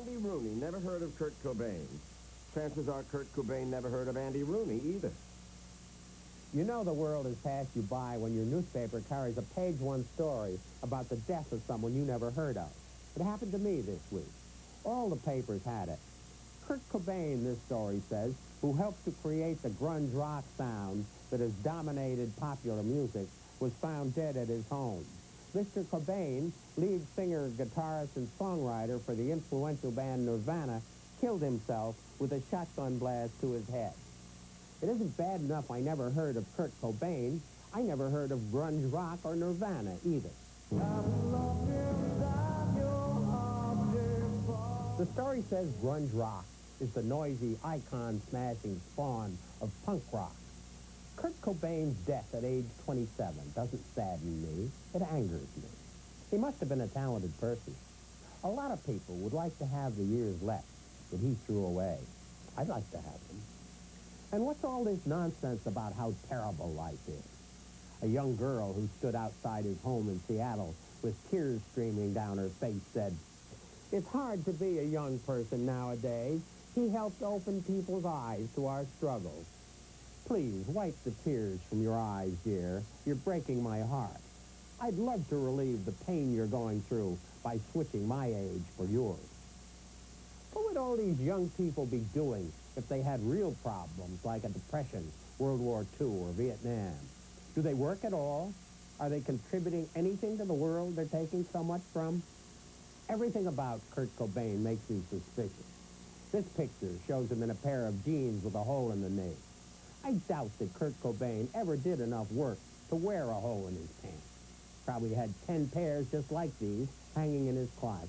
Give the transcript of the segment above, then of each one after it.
Andy Rooney never heard of Kurt Cobain, chances are Kurt Cobain never heard of Andy Rooney either. You know the world has passed you by when your newspaper carries a page-one story about the death of someone you never heard of. It happened to me this week. All the papers had it. Kurt Cobain, this story says, who helped to create the grunge rock sound that has dominated popular music, was found dead at his home. Mr. Cobain, lead singer, guitarist, and songwriter for the influential band Nirvana, killed himself with a shotgun blast to his head. It isn't bad enough I never heard of Kurt Cobain. I never heard of grunge rock or Nirvana either. The story says grunge rock is the noisy, icon-smashing spawn of punk rock. Kurt Cobain's death at age 27 doesn't sadden me. It angers me. He must have been a talented person. A lot of people would like to have the years left that he threw away. I'd like to have them. And what's all this nonsense about how terrible life is? A young girl who stood outside his home in Seattle with tears streaming down her face said, "It's hard to be a young person nowadays. He helped open people's eyes to our struggles." Please, wipe the tears from your eyes, dear. You're breaking my heart. I'd love to relieve the pain you're going through by switching my age for yours. What would all these young people be doing if they had real problems like a depression, World War II, or Vietnam? Do they work at all? Are they contributing anything to the world they're taking so much from? Everything about Kurt Cobain makes me suspicious. This picture shows him in a pair of jeans with a hole in the knee. I doubt that Kurt Cobain ever did enough work to wear a hole in his pants. Probably had 10 pairs just like these hanging in his closet.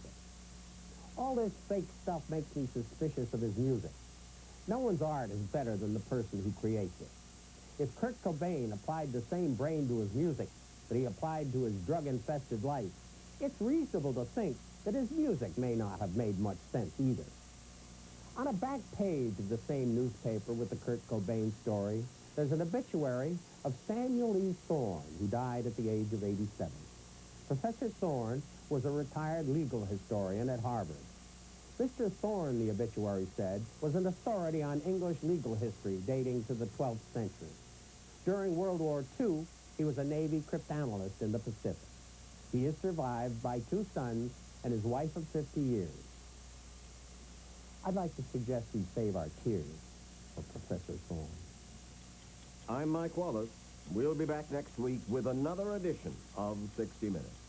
All this fake stuff makes me suspicious of his music. No one's art is better than the person who creates it. If Kurt Cobain applied the same brain to his music that he applied to his drug-infested life, it's reasonable to think that his music may not have made much sense either. On a back page of the same newspaper with the Kurt Cobain story, there's an obituary of Samuel E. Thorne, who died at the age of 87. Professor Thorne was a retired legal historian at Harvard. Mr. Thorne, the obituary said, was an authority on English legal history dating to the 12th century. During World War II, he was a Navy cryptanalyst in the Pacific. He is survived by 2 sons and his wife of 50 years. I'd like to suggest we save our tears for Professor Thorne. I'm Mike Wallace. We'll be back next week with another edition of 60 Minutes.